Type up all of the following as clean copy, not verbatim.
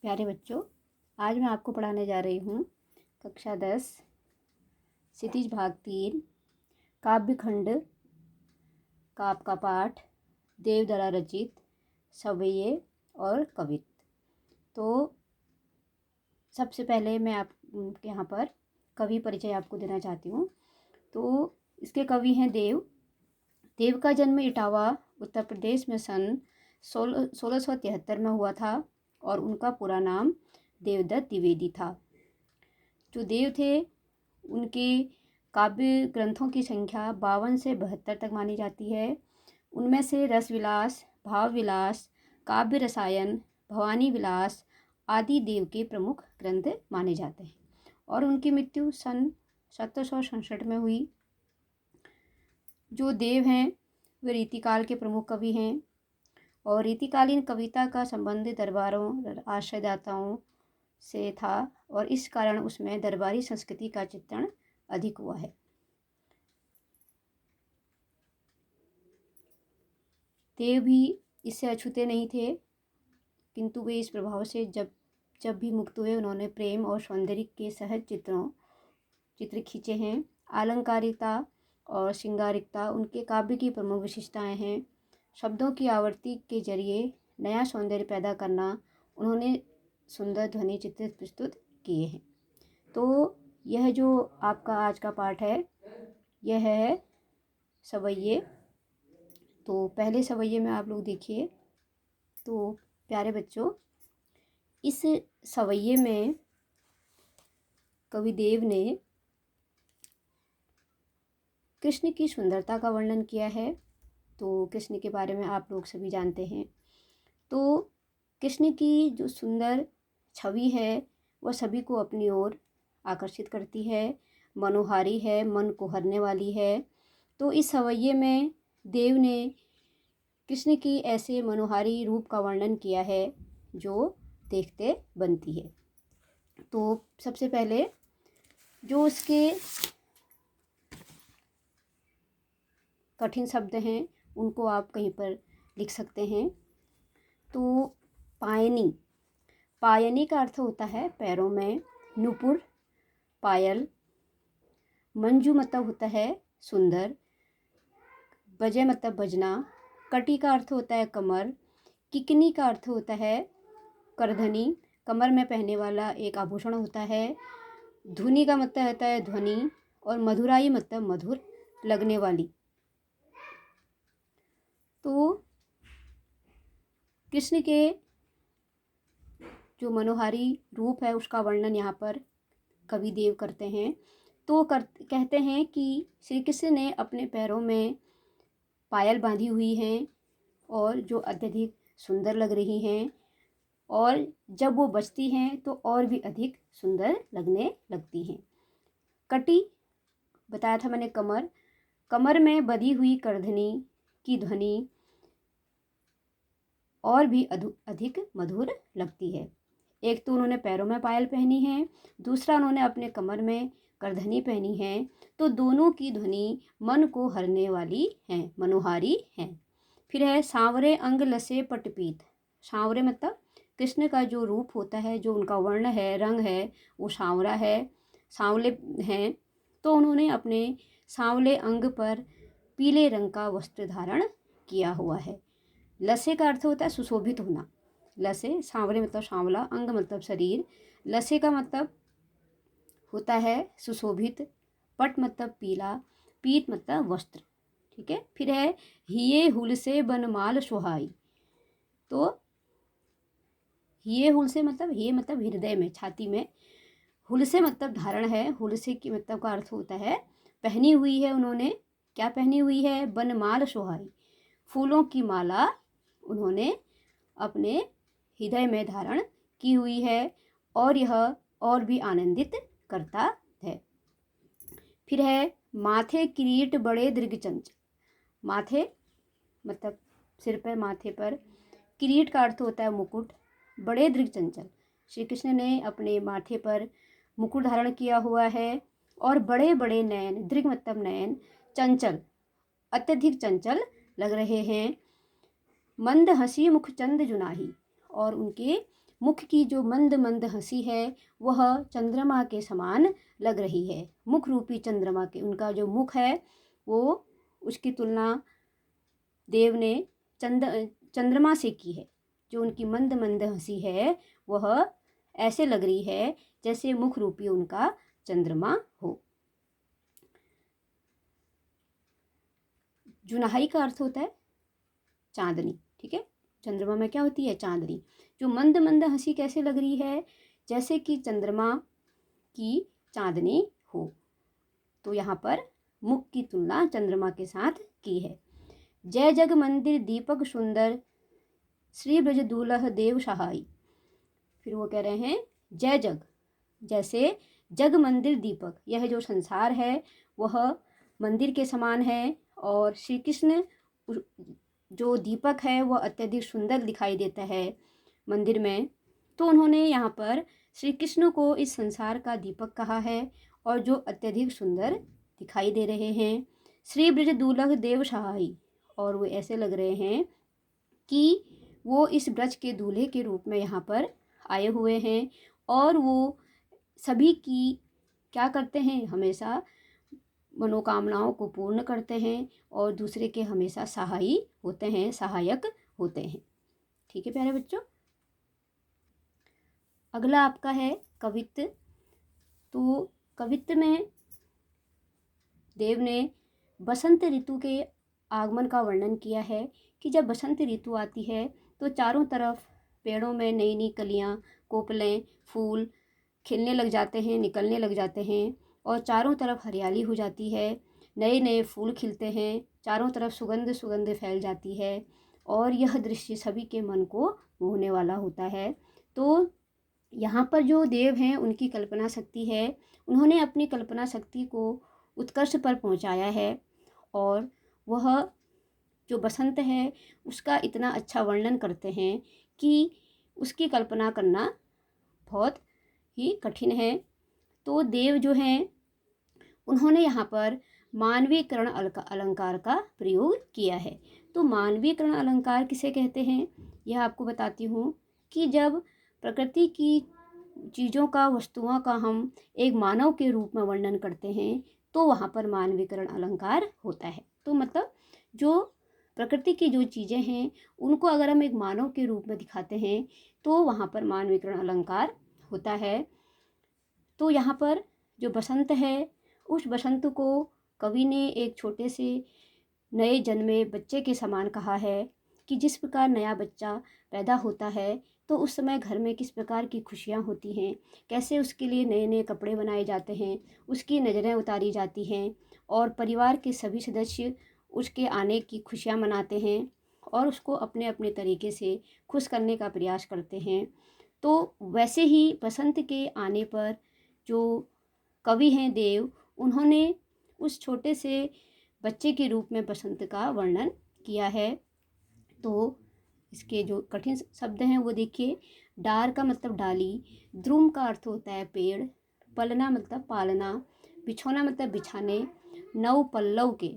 प्यारे बच्चों, आज मैं आपको पढ़ाने जा रही हूँ कक्षा 10 क्षितिज भाग 3 काव्य खंड का आपका पाठ देव द्वारा रचित सवैये और कवित। तो सबसे पहले मैं आपके यहाँ पर कवि परिचय आपको देना चाहती हूँ। तो इसके कवि हैं देव। देव का जन्म इटावा उत्तर प्रदेश में सन 1673 में हुआ था और उनका पूरा नाम देवदत्त द्विवेदी था। जो देव थे उनके काव्य ग्रंथों की संख्या 52 से 72 तक मानी जाती है। उनमें से रस विलास, भाव विलास, काव्य रसायन, भवानी विलास आदि देव के प्रमुख ग्रंथ माने जाते हैं और उनकी मृत्यु सन 1767 में हुई। जो देव हैं वे रीतिकाल के प्रमुख कवि हैं और रीतिकालीन कविता का संबंध दरबारों आश्रयदाताओं से था और इस कारण उसमें दरबारी संस्कृति का चित्रण अधिक हुआ है। देव भी इससे अछूते नहीं थे, किंतु वे इस प्रभाव से जब भी मुक्त हुए उन्होंने प्रेम और सौंदर्य के सहज चित्र खींचे हैं। अलंकारिकता और श्रृंगारिकता उनके काव्य की प्रमुख विशेषताएं हैं। शब्दों की आवृत्ति के जरिए नया सौंदर्य पैदा करना उन्होंने सुंदर ध्वनि चित्र प्रस्तुत किए हैं। तो यह जो आपका आज का पाठ है यह है सवैये। तो पहले सवैये में आप लोग देखिए। तो प्यारे बच्चों, इस सवैये में कवि देव ने कृष्ण की सुंदरता का वर्णन किया है। तो कृष्ण के बारे में आप लोग सभी जानते हैं। तो कृष्ण की जो सुंदर छवि है वह सभी को अपनी ओर आकर्षित करती है, मनोहारी है, मन को हरने वाली है। तो इस सवैये में देव ने कृष्ण की ऐसे मनोहारी रूप का वर्णन किया है जो देखते बनती है। तो सबसे पहले जो उसके कठिन शब्द हैं उनको आप कहीं पर लिख सकते हैं। तो पायनी, पायनी का अर्थ होता है पैरों में, नुपुर पायल, मंजू मतलब होता है सुंदर, बजे मतलब बजना, कटी का अर्थ होता है कमर, किकनी का अर्थ होता है करधनी, कमर में पहनने वाला एक आभूषण होता है, धुनी का मतलब होता है ध्वनि और मधुराई मतलब मधुर लगने वाली। तो कृष्ण के जो मनोहारी रूप है उसका वर्णन यहाँ पर कवि देव करते हैं। तो कहते हैं कि श्री कृष्ण ने अपने पैरों में पायल बांधी हुई हैं और जो अत्यधिक सुंदर लग रही हैं और जब वो बजती हैं तो और भी अधिक सुंदर लगने लगती हैं। कटी बताया था मैंने, कमर, कमर में बंधी हुई करधनी की ध्वनि और भी अधिक मधुर लगती है। एक तो उन्होंने पैरों में पायल पहनी है, दूसरा उन्होंने अपने कमर में करधनी पहनी है। तो दोनों की ध्वनि मन को हरने वाली है, मनोहारी है। फिर है सांवरे अंग लसे पटपीत। सांवरे मतलब कृष्ण का जो रूप होता है, जो उनका वर्ण है, रंग है, वो सांवरा है, सांवले हैं। तो उन्होंने अपने सांवले अंग पर पीले रंग का वस्त्र धारण किया हुआ है। लसे का अर्थ होता है सुशोभित होना। लसे, सांवरे मतलब सांवला, अंग मतलब शरीर, लसे का मतलब होता है सुशोभित, पट मतलब पीला, पीत मतलब वस्त्र। ठीक है। फिर है हिये हुल से बनमाल सुहाई। तो हिये हुल से मतलब, हिये मतलब हृदय में, छाती में, हुल से मतलब धारण है, हुल से की मतलब का अर्थ होता है पहनी हुई है। उन्होंने क्या पहनी हुई है? बनमाल सुहाई, फूलों की माला उन्होंने अपने हृदय में धारण की हुई है और यह और भी आनंदित करता है। फिर है माथे किरीट बड़े दीर्घचंचल। माथे मतलब सिर पर, माथे पर, किरीट का अर्थ होता है मुकुट, बड़े दीर्घचंचल। श्री कृष्ण ने अपने माथे पर मुकुट धारण किया हुआ है और बड़े बड़े नयन, दीर्घ मतलब नयन, चंचल अत्यधिक चंचल लग रहे हैं। मंद हंसी मुख चंद जुनाही, और उनके मुख की जो मंद मंद हंसी है वह चंद्रमा के समान लग रही है। मुख रूपी चंद्रमा के, उनका जो मुख है वो, उसकी तुलना देव ने चंद्रमा से की है। जो उनकी मंद मंद हंसी है वह ऐसे लग रही है जैसे मुख रूपी उनका चंद्रमा हो। जुनाई का अर्थ होता है चांदनी, ठीक है। चंद्रमा में क्या होती है? चांदनी। जो मंद मंद हंसी कैसे लग रही है? जैसे कि चंद्रमा की चांदनी हो। तो यहाँ पर मुख की तुलना चंद्रमा के साथ की है। जय जग मंदिर दीपक सुंदर, श्री ब्रज दूल्ह देव सहाय। फिर वो कह रहे हैं जय जग, जैसे जग मंदिर दीपक, यह जो संसार है वह मंदिर के समान है, और श्री कृष्ण जो दीपक है वह अत्यधिक सुंदर दिखाई देता है मंदिर में। तो उन्होंने यहाँ पर श्री कृष्ण को इस संसार का दीपक कहा है और जो अत्यधिक सुंदर दिखाई दे रहे हैं। श्री ब्रज दूल्ह देव सहाय, और वो ऐसे लग रहे हैं कि वो इस ब्रज के दूल्हे के रूप में यहाँ पर आए हुए हैं, और वो सभी की क्या करते हैं? हमेशा मनोकामनाओं को पूर्ण करते हैं और दूसरे के हमेशा सहायी होते हैं, सहायक होते हैं। ठीक है प्यारे बच्चों। अगला आपका है कवित्व। तो कवित्व में देव ने बसंत ऋतु के आगमन का वर्णन किया है कि जब बसंत ऋतु आती है तो चारों तरफ पेड़ों में नई नई कलियां, कोपलें, फूल खिलने लग जाते हैं, निकलने लग जाते हैं, और चारों तरफ हरियाली हो जाती है। नए नए फूल खिलते हैं, चारों तरफ सुगंध सुगंध फैल जाती है, और यह दृश्य सभी के मन को मोहने वाला होता है। तो यहाँ पर जो देव हैं उनकी कल्पना शक्ति है, उन्होंने अपनी कल्पना शक्ति को उत्कर्ष पर पहुँचाया है, और वह जो बसंत है उसका इतना अच्छा वर्णन करते हैं कि उसकी कल्पना करना बहुत ही कठिन है। तो देव जो हैं उन्होंने यहाँ पर मानवीकरण अलंकार का प्रयोग किया है। तो मानवीकरण अलंकार किसे कहते हैं यह आपको बताती हूँ कि जब प्रकृति की चीज़ों का, वस्तुओं का हम एक मानव के रूप में वर्णन करते हैं तो वहाँ पर मानवीकरण अलंकार होता है। तो मतलब जो प्रकृति की जो चीज़ें हैं उनको अगर हम एक मानव के रूप में दिखाते हैं तो वहाँ पर मानवीकरण अलंकार होता है। तो यहाँ पर जो बसंत है उस बसंत को कवि ने एक छोटे से नए जन्मे बच्चे के समान कहा है कि जिस प्रकार नया बच्चा पैदा होता है तो उस समय घर में किस प्रकार की खुशियाँ होती हैं, कैसे उसके लिए नए नए कपड़े बनाए जाते हैं, उसकी नज़रें उतारी जाती हैं, और परिवार के सभी सदस्य उसके आने की खुशियाँ मनाते हैं और उसको अपने अपने तरीके से खुश करने का प्रयास करते हैं। तो वैसे ही बसंत के आने पर जो कवि हैं देव, उन्होंने उस छोटे से बच्चे के रूप में बसंत का वर्णन किया है। तो इसके जो कठिन शब्द हैं वो देखिए। डार का मतलब डाली, ध्रुम का अर्थ होता है पेड़, पलना मतलब पालना, बिछोना मतलब बिछाने, नव पल्लव के,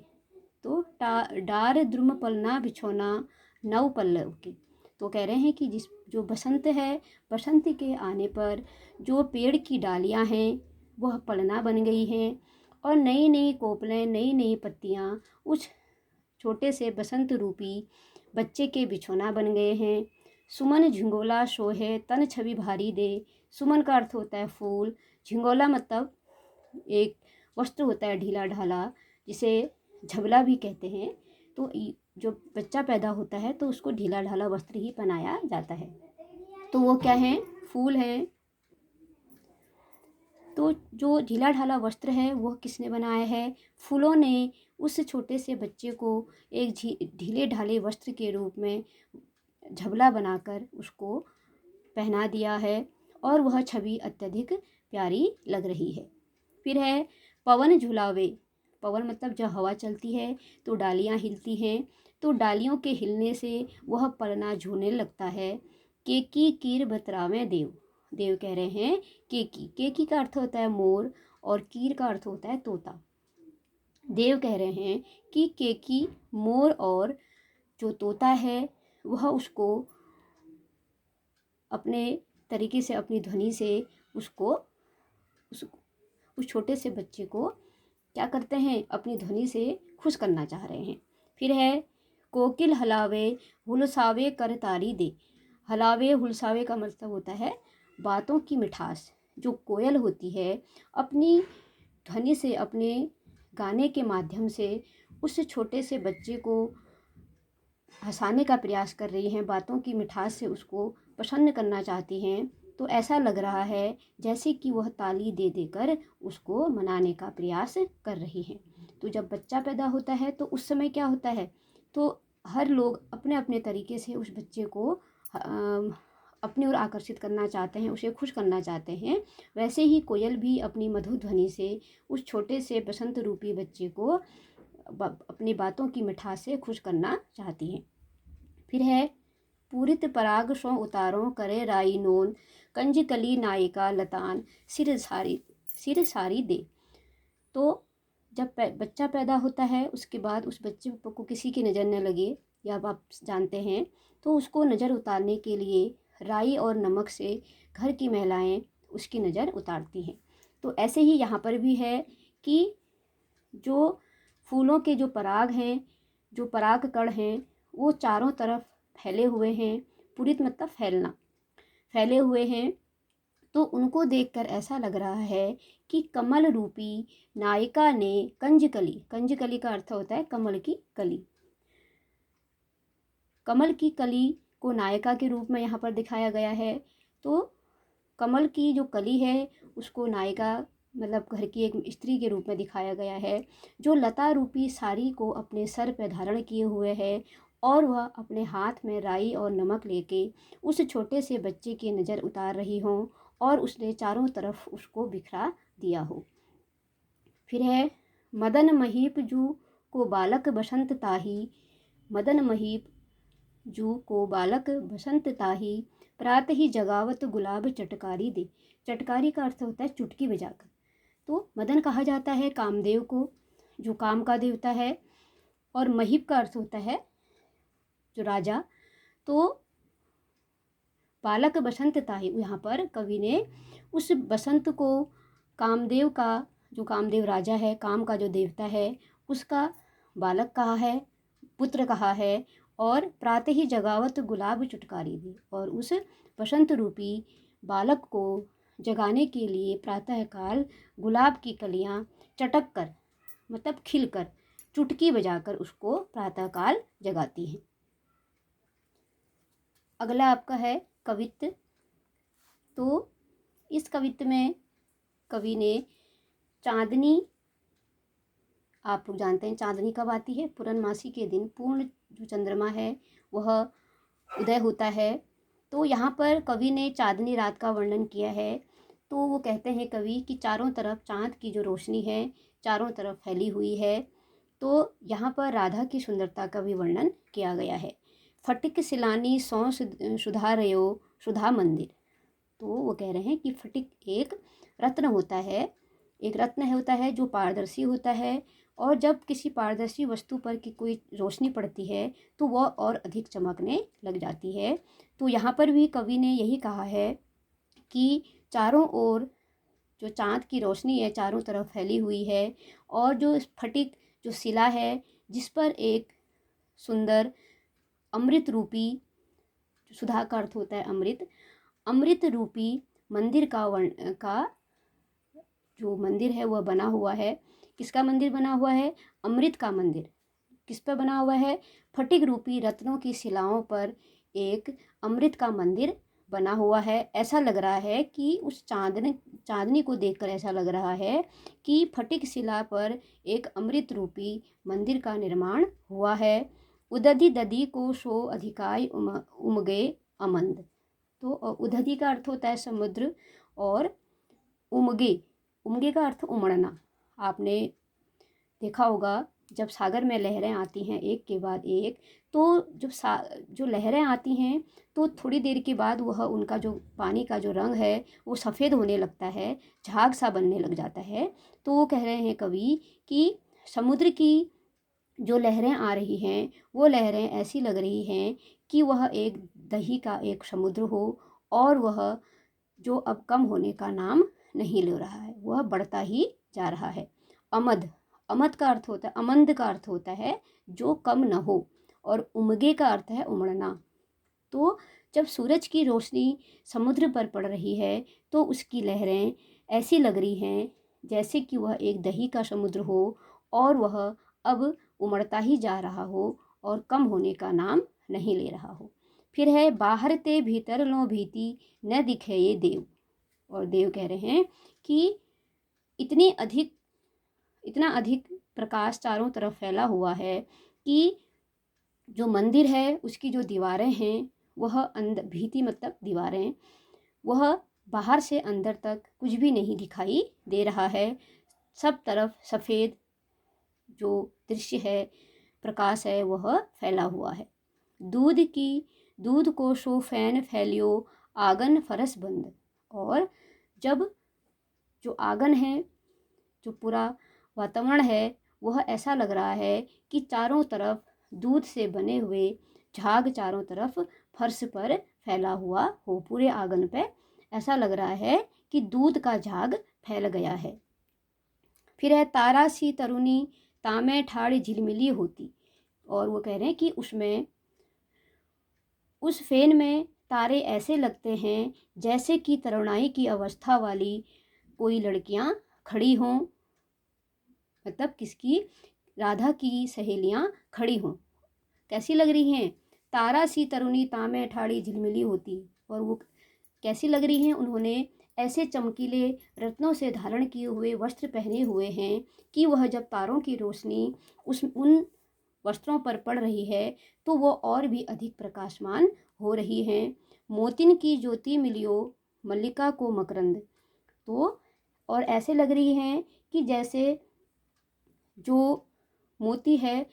तो डार द्रुम पलना बिछोना नव पल्लव के। तो कह रहे हैं कि जिस जो बसंत है, बसंत के आने पर जो पेड़ की डालियां हैं वह पलना बन गई हैं, और नई नई कोपलें, नई नई पत्तियां उस छोटे से बसंत रूपी बच्चे के बिछौना बन गए हैं। सुमन झिंगोला सोहे तन छवि भारी दे। सुमन का अर्थ होता है फूल, झिंगोला मतलब एक वस्त्र होता है ढीला ढाला, जिसे झबला भी कहते हैं। तो जो बच्चा पैदा होता है तो उसको ढीला ढाला वस्त्र ही पहनाया जाता है। तो वो क्या है? फूल हैं। तो जो ढीला ढाला वस्त्र है वह किसने बनाया है? फूलों ने उस छोटे से बच्चे को एक ढीले ढाले वस्त्र के रूप में झबला बनाकर उसको पहना दिया है, और वह छवि अत्यधिक प्यारी लग रही है। फिर है पवन झुलावे। पवन मतलब जब हवा चलती है तो डालियाँ हिलती हैं, तो डालियों के हिलने से वह पलना झूलने लगता है। केकी कीर बतरावे देव। देव कह रहे हैं केकी। केकी का अर्थ होता है मोर, और कीर का अर्थ होता है तोता। देव कह रहे हैं कि केकी मोर, और जो तोता है वह उसको अपने तरीके से अपनी ध्वनि से उसको उस छोटे से बच्चे को क्या करते हैं, अपनी ध्वनि से खुश करना चाह रहे हैं। फिर है कोकिल हलावे हुलसावे कर तारी दे। हलावे हुलसावे का मतलब होता है बातों की मिठास। जो कोयल होती है अपनी ध्वनि से, अपने गाने के माध्यम से उस छोटे से बच्चे को हंसाने का प्रयास कर रही हैं, बातों की मिठास से उसको प्रसन्न करना चाहती हैं। तो ऐसा लग रहा है जैसे कि वह ताली दे देकर उसको मनाने का प्रयास कर रही हैं। तो जब बच्चा पैदा होता है तो उस समय क्या होता है, तो हर लोग अपने अपने तरीके से उस बच्चे को अपनी ओर आकर्षित करना चाहते हैं, उसे खुश करना चाहते हैं। वैसे ही कोयल भी अपनी मधुर ध्वनि से उस छोटे से बसंत रूपी बच्चे को अपनी बातों की मिठास से खुश करना चाहती हैं। फिर है पूरित पराग सो उतारों करे राई नोन कंज कली नायिका लतान सिर सारी दे। तो जब बच्चा पैदा होता है उसके बाद उस बच्चे को किसी की नज़र न लगे, या आप जानते हैं, तो उसको नज़र उतारने के लिए राई और नमक से घर की महिलाएं उसकी नज़र उतारती हैं। तो ऐसे ही यहाँ पर भी है कि जो फूलों के जो पराग हैं, जो पराग कण हैं, वो चारों तरफ फैले हुए हैं। पूरित मतलब फैलना, फैले हुए हैं। तो उनको देखकर ऐसा लग रहा है कि कमल रूपी नायिका ने कंजकली का अर्थ होता है कमल की कली, कमल की कली को नायिका के रूप में यहाँ पर दिखाया गया है। तो कमल की जो कली है उसको नायिका मतलब घर की एक स्त्री के रूप में दिखाया गया है, जो लता रूपी साड़ी को अपने सर पर धारण किए हुए है और वह अपने हाथ में राई और नमक लेके उस छोटे से बच्चे की नज़र उतार रही हो और उसने चारों तरफ उसको बिखरा दिया हो। फिर है मदन महीप जू को बालक बसंत ताही। मदन महीप जू को बालक बसंत ताही प्रात ही जगावत गुलाब चटकारी दे। चटकारी का अर्थ होता है चुटकी बजाकर। तो मदन कहा जाता है कामदेव को, जो काम का देवता है, और महीप का अर्थ होता है जो राजा। तो बालक बसंत ताही, यहाँ पर कवि ने उस बसंत को कामदेव का, जो कामदेव राजा है, काम का जो देवता है, उसका बालक कहा है, पुत्र कहा है। और प्रातः ही जगावत गुलाब चुटकारी दी, और उस बसंत रूपी बालक को जगाने के लिए प्रातःकाल गुलाब की कलियां चटक कर मतलब खिलकर चुटकी बजाकर उसको प्रातःकाल जगाती हैं। अगला आपका है कवित्त। तो इस कवित्त में कवि ने चांदनी, आप लोग जानते हैं चांदनी कब आती है, पूर्णमासी के दिन पूर्ण जो चंद्रमा है वह उदय होता है। तो यहाँ पर कवि ने चांदनी रात का वर्णन किया है। तो वो कहते हैं कवि कि चारों तरफ चांद की जो रोशनी है चारों तरफ फैली हुई है। तो यहाँ पर राधा की सुंदरता का भी वर्णन किया गया है। फटिक सिलानी सौ सुधा रयो सुधा मंदिर। तो वो कह रहे हैं कि फटिक एक रत्न होता है, एक रत्न होता है जो पारदर्शी होता है, और जब किसी पारदर्शी वस्तु पर की कोई रोशनी पड़ती है तो वह और अधिक चमकने लग जाती है। तो यहाँ पर भी कवि ने यही कहा है कि चारों ओर जो चाँद की रोशनी है चारों तरफ फैली हुई है, और जो फटिक जो शिला है जिस पर एक सुंदर अमृत रूपी, सुधा का अर्थ होता है अमृत, अमृत रूपी मंदिर का जो मंदिर है वह बना हुआ है। किसका मंदिर बना हुआ है? अमृत का मंदिर। किस पर बना हुआ है? फटिक रूपी रत्नों की शिलाओं पर एक अमृत का मंदिर बना हुआ है। ऐसा लग रहा है कि उस चांदनी को देखकर ऐसा लग रहा है कि फटिक शिला पर एक अमृत रूपी मंदिर का निर्माण हुआ है। उदधि दधि को सो अधिकाय उमगे अमंद। तो उदधि का अर्थ होता है समुद्र, और उमगे का अर्थ उमड़ना। आपने देखा होगा जब सागर में लहरें आती हैं एक के बाद एक, तो जो लहरें आती हैं तो थोड़ी देर के बाद वह उनका जो पानी का जो रंग है वो सफ़ेद होने लगता है, झाग सा बनने लग जाता है। तो वो कह रहे हैं कवि कि समुद्र की जो लहरें आ रही हैं वो लहरें ऐसी लग रही हैं कि वह एक दही का एक समुद्र हो, और वह जो अब कम होने का नाम नहीं ले रहा है, वह बढ़ता ही जा रहा है। अमद, अमद का अर्थ होता है, अमंद का अर्थ होता है जो कम न हो, और उमगे का अर्थ है उमड़ना। तो जब सूरज की रोशनी समुद्र पर पड़ रही है तो उसकी लहरें ऐसी लग रही हैं जैसे कि वह एक दही का समुद्र हो और वह अब उमड़ता ही जा रहा हो और कम होने का नाम नहीं ले रहा हो। फिर है बाहर ते भीतर लो भीति न दिखे ये देव। और देव कह रहे हैं कि इतनी अधिक इतना अधिक प्रकाश चारों तरफ फैला हुआ है कि जो मंदिर है उसकी जो दीवारें हैं वह अंदर, भीति मतलब दीवारें, वह बाहर से अंदर तक कुछ भी नहीं दिखाई दे रहा है। सब तरफ सफ़ेद जो दृश्य है, प्रकाश है, वह फैला हुआ है। दूध को शो फैन फैलियो आंगन फरस बंद। और जब जो आंगन है, जो पूरा वातावरण है, वह ऐसा लग रहा है कि चारों तरफ दूध से बने हुए झाग चारों तरफ फर्श पर फैला हुआ हो। पूरे आंगन पे ऐसा लग रहा है कि दूध का झाग फैल गया है। फिर है तारा सी तरुणी तामे ठाड़ झिलमिली होती। और वो कह रहे हैं कि उसमें, उस फेन में तारे ऐसे लगते हैं जैसे कि तरुणाई की अवस्था वाली कोई लड़कियां खड़ी हों, मतलब किसकी, राधा की सहेलियां खड़ी हों। कैसी लग रही हैं? तारा सी तरुणी तामे ठाड़ी झिलमिली होती। और वो कैसी लग रही हैं? उन्होंने ऐसे चमकीले रत्नों से धारण किए हुए वस्त्र पहने हुए हैं कि वह जब तारों की रोशनी उन वस्त्रों पर पड़ रही है तो वो और भी अधिक प्रकाशमान हो रही हैं। मोतिन की ज्योति मिलियो मल्लिका को मकरंद। तो और ऐसे लग रही हैं कि जैसे जो मोती है,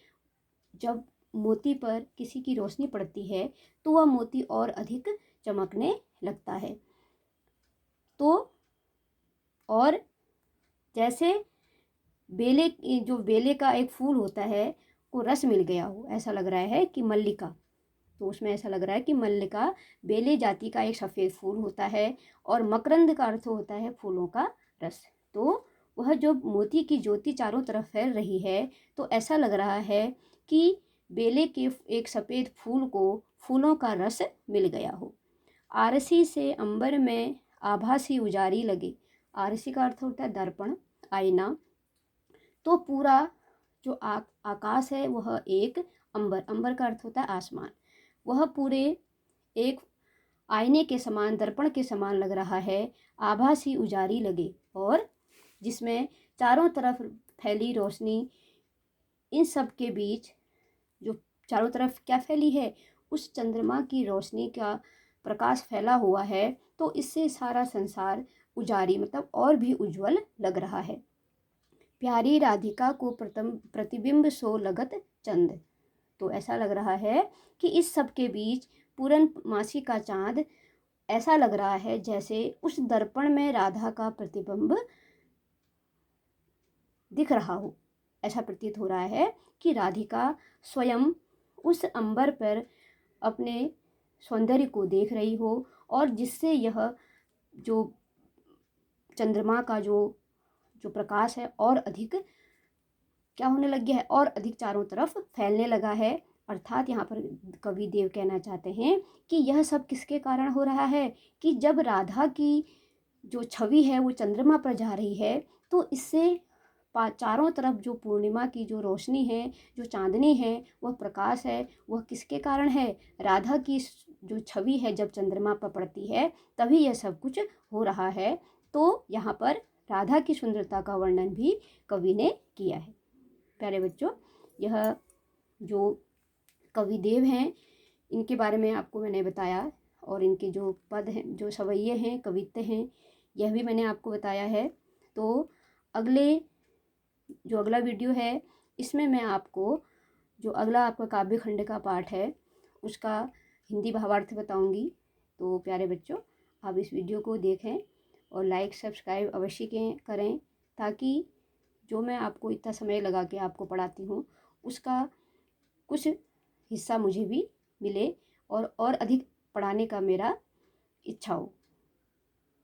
जब मोती पर किसी की रोशनी पड़ती है तो वह मोती और अधिक चमकने लगता है। तो और जैसे जो बेले का एक फूल होता है को रस मिल गया हो, ऐसा लग रहा है कि मल्लिका, तो उसमें ऐसा लग रहा है कि मल्लिका बेले जाति का एक सफ़ेद फूल होता है और मकरंद का अर्थ होता है फूलों का रस। तो वह जो मोती की ज्योति चारों तरफ फैल रही है तो ऐसा लग रहा है कि बेले के एक सफ़ेद फूल को फूलों का रस मिल गया हो। आरसी से अंबर में आभासी उजारी लगे। आरसी का अर्थ होता है दर्पण, आईना। तो पूरा जो आकाश है वह एक अंबर का अर्थ होता है आसमान, वह पूरे एक आईने के समान, दर्पण के समान लग रहा है। आभासी उजारी लगे, और जिसमें चारों तरफ फैली रोशनी, इन सब के बीच जो चारों तरफ क्या फैली है, उस चंद्रमा की रोशनी का प्रकाश फैला हुआ है। तो इससे सारा संसार उजारी मतलब और भी उज्जवल लग रहा है। प्यारी राधिका को प्रतिबिंब सो लगत चंद। तो ऐसा लग रहा है कि इस सब के बीच पूर्णमासी का चांद ऐसा लग रहा है जैसे उस दर्पण में राधा का प्रतिबिंब दिख रहा हो। ऐसा प्रतीत हो रहा है कि राधिका स्वयं उस अंबर पर अपने सौंदर्य को देख रही हो, और जिससे यह जो चंद्रमा का जो प्रकाश है और अधिक क्या होने लग गया है, और अधिक चारों तरफ फैलने लगा है। अर्थात यहाँ पर कवि देव कहना चाहते हैं कि यह सब किसके कारण हो रहा है, कि जब राधा की जो छवि है वो चंद्रमा पर जा रही है तो इससे चारों तरफ जो पूर्णिमा की जो रोशनी है, जो चांदनी है, वह प्रकाश है, वह किसके कारण है? राधा की जो छवि है जब चंद्रमा पर पड़ती है तभी यह सब कुछ हो रहा है। तो यहाँ पर राधा की सुंदरता का वर्णन भी कवि ने किया है। प्यारे बच्चों, यह जो कवि देव हैं इनके बारे में आपको मैंने बताया, और इनके जो पद हैं, जो सवैये हैं, कवित्ते हैं, यह भी मैंने आपको बताया है। तो अगला वीडियो है, इसमें मैं आपको जो अगला आपका काव्य खंड का पाठ है उसका हिंदी भावार्थ बताऊंगी। तो प्यारे बच्चों, आप इस वीडियो को देखें और लाइक सब्सक्राइब अवश्य करें, ताकि जो मैं आपको इतना समय लगा के आपको पढ़ाती हूँ उसका कुछ हिस्सा मुझे भी मिले और अधिक पढ़ाने का मेरा इच्छा हो।